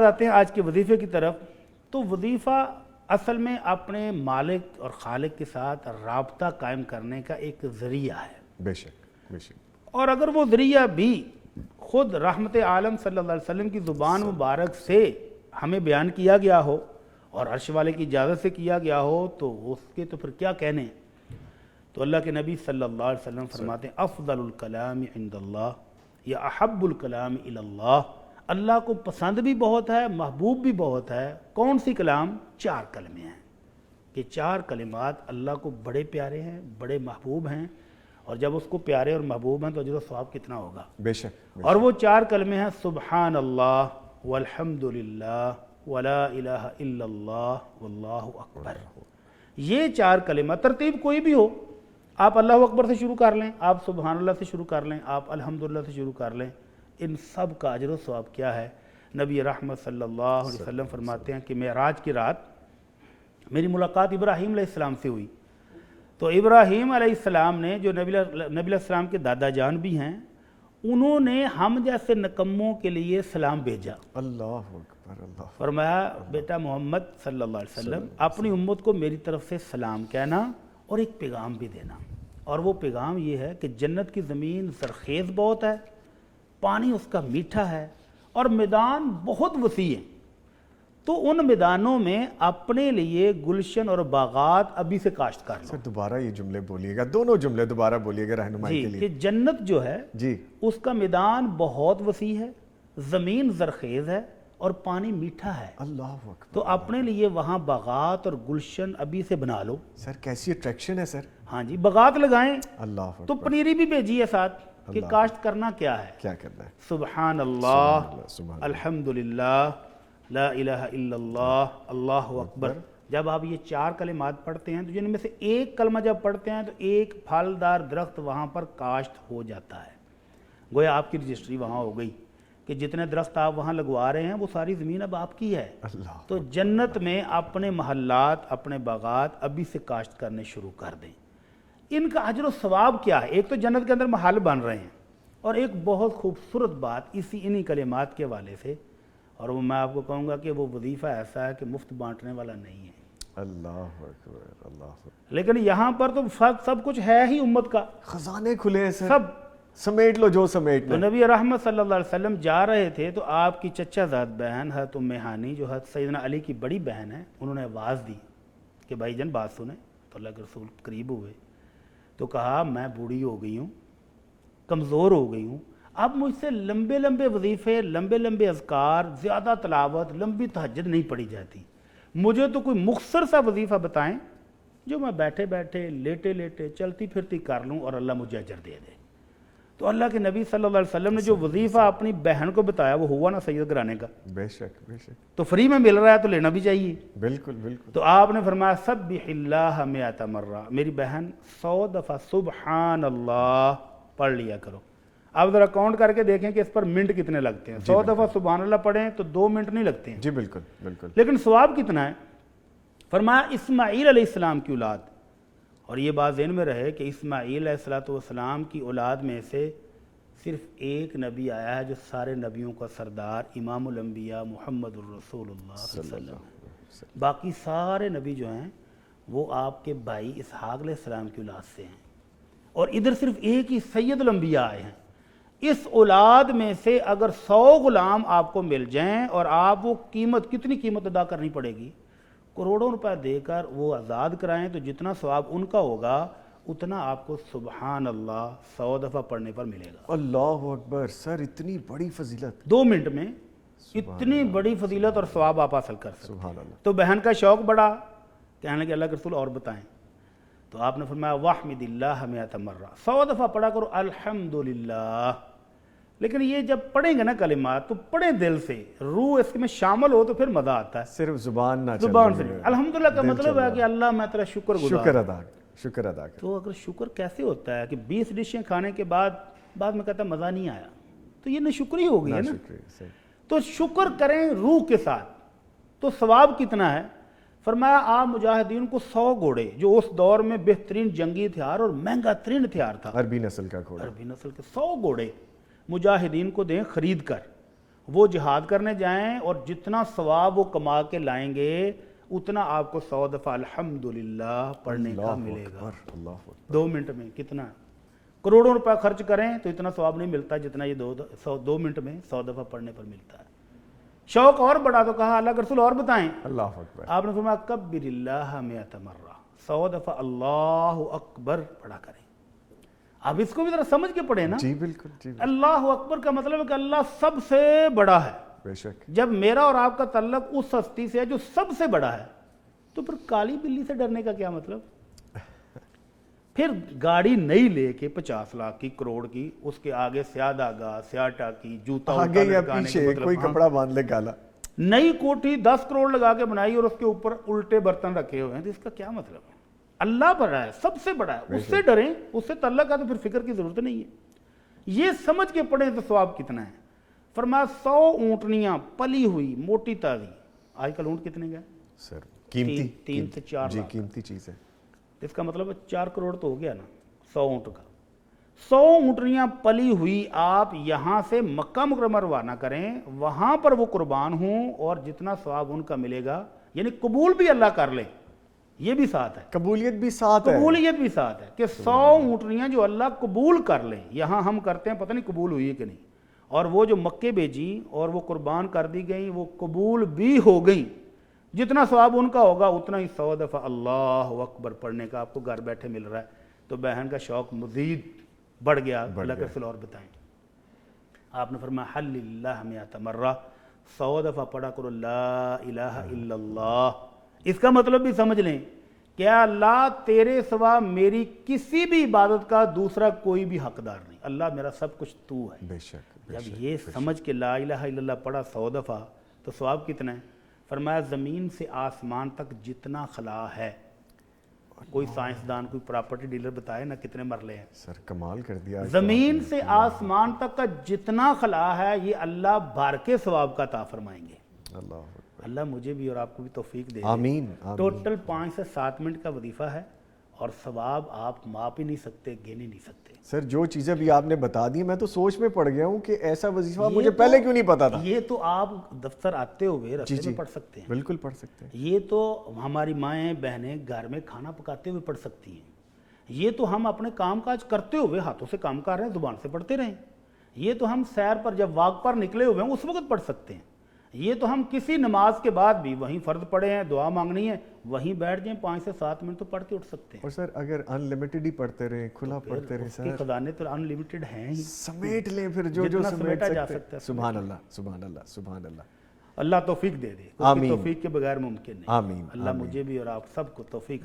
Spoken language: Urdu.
بعد آتے ہیں آج کے وظیفے کی طرف. تو وظیفہ اصل میں اپنے مالک اور خالق کے ساتھ رابطہ قائم کرنے کا ایک ذریعہ ہے. بے شک بے شک. اور اگر وہ ذریعہ بھی خود رحمت عالم صلی اللہ علیہ وسلم کی زبان مبارک سے ہمیں بیان کیا گیا ہو اور عرش والے کی اجازت سے کیا گیا ہو تو اس کے تو پھر کیا کہنے. تو اللہ کے نبی صلی اللہ علیہ وسلم فرماتے ہیں افضل الکلام عند اللہ یا احب الکلام الی اللہ. اللہ کو پسند بھی بہت ہے، محبوب بھی بہت ہے. کون سی کلام؟ 4 کلمے ہیں کہ 4 کلمات اللہ کو بڑے پیارے ہیں، بڑے محبوب ہیں. اور جب اس کو پیارے اور محبوب ہیں تو اجر و ثواب کتنا ہوگا. بے شک. اور وہ 4 کلمے ہیں سبحان اللہ والحمد للہ ولا الہ الا اللہ واللہ اکبر. یہ 4 کلمات ترتیب کوئی بھی ہو، آپ اللہ اکبر سے شروع کر لیں، آپ سبحان اللہ سے شروع کر لیں، آپ الحمدللہ سے شروع کر لیں. ان سب کا اجر و ثواب کیا ہے؟ نبی رحمت صلی اللہ علیہ وسلم فرماتے ہیں کہ معراج کی رات میری ملاقات ابراہیم علیہ السلام سے ہوئی. تو ابراہیم علیہ السلام نے جو نبی علیہ السلام کے دادا جان بھی ہیں، انہوں نے ہم جیسے نکموں کے لیے سلام بھیجا. اللہ اکبر. اللہ. فرمایا بیٹا محمد صلی اللہ علیہ وسلم اپنی امت کو میری طرف سے سلام کہنا اور ایک پیغام بھی دینا. اور وہ پیغام یہ ہے کہ جنت کی زمین زرخیز بہت ہے، پانی اس کا میٹھا ہے اور میدان بہت وسیع ہیں. تو ان میدانوں میں اپنے لیے گلشن اور باغات ابھی سے کاشت کر لو. سر دوبارہ یہ جملے بولیے گا، دونوں جملے دوبارہ بولیے گا رہنمائی کے لیے. کہ جنت جو ہے جی اس کا میدان بہت وسیع ہے، زمین زرخیز ہے اور پانی میٹھا ہے. اللہ اکبر. تو اپنے لیے وہاں باغات اور گلشن ابھی سے بنا لو. سر کیسی اٹریکشن ہے سر. ہاں جی، باغات لگائیں. اللہ اکبر. تو پنیری بھی بھیجی ہے ساتھ کہ کاشت کرنا کیا ہے. کیا کرنا ہے؟ سبحان اللہ سبحان الحمدللہ لا الہ الا اللہ اللہ اکبر. جب آپ یہ 4 کلمات پڑھتے ہیں تو جن میں سے ایک کلمہ جب پڑھتے ہیں تو ایک پھلدار درخت وہاں پر کاشت ہو جاتا ہے. گویا آپ کی رجسٹری وہاں ہو گئی کہ جتنے درخت آپ وہاں لگوا رہے ہیں وہ ساری زمین اب آپ کی ہے. اللہ. تو جنت میں اپنے محلات، اپنے باغات ابھی سے کاشت کرنے شروع کر دیں. ان کا اجر و ثواب کیا ہے؟ ایک تو جنت کے اندر محل بن رہے ہیں، اور ایک بہت خوبصورت بات انہی کلمات کے حوالے سے، اور وہ میں آپ کو کہوں گا کہ وہ وظیفہ ایسا ہے کہ مفت بانٹنے والا نہیں ہے. اللہ اکبر. اللہ اکبر. لیکن یہاں پر تو سب کچھ ہے ہی امت کا، خزانے کھلے ہیں سر. سب سمیٹ لو جو سمیٹ تو لو. نبی رحمت صلی اللہ علیہ وسلم جا رہے تھے تو آپ کی چچا زاد بہن حضرت ام ہانی جو حضرت سیدنا علی کی بڑی بہن ہے، انہوں نے آواز دی کہ بھائی جان بات سنیں. تو اللہ کے رسول قریب ہوئے تو کہا میں بوڑھی ہو گئی ہوں، کمزور ہو گئی ہوں، اب مجھ سے لمبے لمبے وظیفے، لمبے لمبے اذکار، زیادہ تلاوت، لمبی تہجد نہیں پڑھی جاتی. مجھے تو کوئی مختصر سا وظیفہ بتائیں جو میں بیٹھے بیٹھے، لیٹے لیٹے، چلتی پھرتی کر لوں اور اللہ مجھے اجر دے دے. تو اللہ کے نبی صلی اللہ علیہ وسلم نے جو وظیفہ اپنی بہن کو بتایا وہ ہوا نا سید گھرانے کا. بے شک بے شک. تو فری میں مل رہا ہے تو لینا بھی چاہیے. بالکل بالکل. تو آپ نے فرمایا سبح اللہ 100 مرہ، میری بہن 100 دفعہ سبحان اللہ پڑھ لیا کرو. آپ ذرا کاؤنٹ کر کے دیکھیں کہ اس پر منٹ کتنے لگتے ہیں. 100 دفعہ سبحان اللہ پڑھیں تو 2 منٹ نہیں لگتے ہیں. جی بالکل بالکل. لیکن ثواب کتنا ہے؟ فرمایا اسماعیل علیہ السلام کی اولاد، اور یہ بات ذہن میں رہے کہ اسماعیل علیہ السلام کی اولاد میں سے صرف ایک نبی آیا ہے جو سارے نبیوں کا سردار امام الانبیاء محمد الرسول اللہ صلی اللہ علیہ وسلم. باقی سارے نبی جو ہیں وہ آپ کے بھائی اسحاق علیہ السلام کی اولاد سے ہیں، اور ادھر صرف ایک ہی سید الانبیاء آئے ہیں. اس اولاد میں سے اگر 100 غلام آپ کو مل جائیں اور آپ وہ قیمت، کتنی قیمت ادا کرنی پڑے گی؟ کروڑوں روپے دے کر وہ آزاد کرائیں تو جتنا ثواب ان کا ہوگا اتنا آپ کو سبحان اللہ 100 دفعہ پڑھنے پر ملے گا. اللہ اکبر. سر اتنی بڑی فضیلت 2 منٹ میں اتنی بڑی فضیلت اور ثواب آپ حاصل کر سکتے. سبحان اللہ. تو بہن کا شوق بڑا، کہنے لگے اللہ کے رسول اور بتائیں. تو آپ نے فرمایا واحمد اللہ 100 مرہ، 100 دفعہ پڑھا کرو الحمدللہ. لیکن یہ جب پڑھیں گے نا کلمات تو پڑھیں دل سے، روح اس میں شامل ہو تو پھر مزہ آتا ہے. صرف زبان نہ زبان سے الحمدللہ کا مطلب ہے کہ اللہ میں تیرا شکر گزار. شکر ادا کر. تو اگر شکر کیسے ہوتا ہے کہ 20 ڈشیں کھانے کے بعد میں کہتا مزہ نہیں آیا، تو یہ ناشکری ہو گئی ہے نا. تو شکر کریں روح کے ساتھ. تو ثواب کتنا ہے؟ فرمایا آپ مجاہدین کو 100 گھوڑے، جو اس دور میں بہترین جنگی ہتھیار اور مہنگا ترین ہتھیار تھا، عربی نسل کا گھوڑا، عربی نسل کے 100 گھوڑے مجاہدین کو دیں خرید کر. وہ جہاد کرنے جائیں اور جتنا ثواب وہ کما کے لائیں گے اتنا آپ کو 100 دفعہ الحمدللہ پڑھنے کا ملے گا. 2 منٹ میں کتنا کروڑوں روپے خرچ کریں تو اتنا ثواب نہیں ملتا جتنا یہ 2 منٹ میں 100 دفعہ پڑھنے پر ملتا ہے. شوق اور بڑا تو کہا اللہ کے رسول اور بتائیں. اللہ اکبر. آپ نے فرمایا کبر اللہ 100 مرہ، 100 دفعہ اللہ اکبر پڑھا کریں. اب اس کو بھی ذرا سمجھ کے پڑھیں نا. جی بالکل جی اللہ اکبر کا مطلب ہے کہ اللہ سب سے بڑا ہے. بے شک. جب میرا اور آپ کا تعلق اس ہستی سے ہے جو سب سے بڑا ہے تو پھر کالی بلی سے ڈرنے کا کیا مطلب؟ پھر گاڑی نئی لے کے 50 لاکھ کی کروڑ کی، اس کے آگے سیاہ داغا سیاہ ٹاکی جوتا آگے یا پیچھے کوئی کپڑا باندھ لے کالا، نئی کوٹھی 10 کروڑ لگا کے بنائی اور اس کے اوپر الٹے برتن رکھے ہوئے ہیں، تو اس کا کیا مطلب ہے؟ اللہ بڑا ہے، سب سے بڑا ہے، اس سے ڈریں، اس سے تعلق ہے تو پھر فکر کی ضرورت نہیں ہے. یہ سمجھ کے پڑھیں تو ثواب کتنا ہے. فرمایا 100 اونٹنیاں پلی ہوئی موٹی تازی. آج کل اونٹ کتنے گئے سر؟ قیمتی 3 سے 4 جی لاکھ. قیمتی چیز ہے. اس کا مطلب 4 کروڑ تو ہو گیا نا 100 اونٹ کا. 100 اونٹنیاں پلی ہوئی آپ یہاں سے مکہ مکرمہ روانہ کریں، وہاں پر وہ قربان ہوں اور جتنا ثواب ان کا ملے گا، یعنی قبول بھی اللہ کر لے، یہ بھی ساتھ ہے. قبولیت بھی ساتھ ہے. قبولیت بھی ساتھ ہے کہ 100 اونٹنیاں جو اللہ قبول کر لیں. یہاں ہم کرتے ہیں پتہ نہیں قبول ہوئی ہے کہ نہیں، اور وہ جو مکے بھیجی اور وہ قربان کر دی گئیں وہ قبول بھی ہو گئیں. جتنا ثواب ان کا ہوگا اتنا ہی 100 دفعہ اللہ اکبر پڑھنے کا آپ کو گھر بیٹھے مل رہا ہے. تو بہن کا شوق مزید بڑھ گیا. اللہ کے رسول اور بتائیں. آپ نے فرمایا حل اللہ 100 مرہ، 100 دفعہ پڑھا کرو لا الہ الا اللہ. اس کا مطلب بھی سمجھ لیں کہ اللہ تیرے سوا میری کسی بھی عبادت کا دوسرا کوئی بھی حقدار نہیں، اللہ میرا سب کچھ تو ہے. بے شک. جب یہ سمجھ کے لا الہ الا اللہ پڑھا 100 دفعہ تو ثواب کتنا ہے؟ فرمایا زمین سے آسمان تک جتنا خلا ہے. کوئی سائنسدان کوئی پراپرٹی ڈیلر بتائے نا کتنے مرلے ہیں. سر کمال کر دیا. زمین سے آسمان تک کا جتنا خلا ہے یہ اللہ بھر کے ثواب کا عطا فرمائیں گے. اللہ مجھے بھی اور آپ کو بھی توفیق دے. آمین. ٹوٹل 5 سے 7 منٹ کا وظیفہ ہے اور ثواب آپ ماپ ہی نہیں سکتے، گن ہی نہیں سکتے. سر جو چیزیں بھی آپ نے بتا دی میں تو سوچ میں پڑ گیا ہوں کہ ایسا وظیفہ مجھے پہلے کیوں نہیں پتا تھا. یہ تو آپ دفتر آتے ہوئے راستے میں پڑھ سکتے ہیں. بالکل پڑھ سکتے ہیں. یہ تو ہماری مائیں بہنیں گھر میں کھانا پکاتے ہوئے پڑھ سکتی ہیں. یہ تو ہم اپنے کام کاج کرتے ہوئے ہاتھوں سے کام کر رہے ہیں زبان سے پڑھتے رہیں. یہ تو ہم سیر پر جب واک پر نکلے ہوئے ہیں اس وقت پڑھ سکتے ہیں. یہ تو ہم کسی نماز کے بعد بھی وہیں فرض پڑھے ہیں دعا مانگنی ہے وہیں بیٹھ جائیں 5 سے 7 منٹ تو پڑھ کے اٹھ سکتے ہیں. اور سر اگر ان لمیٹڈ ہی پڑھتے رہیں کھلا پڑھتے رہیں سر خزانے تو ان لمیٹڈ ہیں ہی، سمیٹ لیں پھر جو سمیٹا جا سکتا ہے. سبحان اللہ سبحان اللہ سبحان اللہ. اللہ توفیق دے دے. توفیق کے بغیر ممکن نہیں. آمین. اللہ مجھے بھی اور آپ سب کو توفیق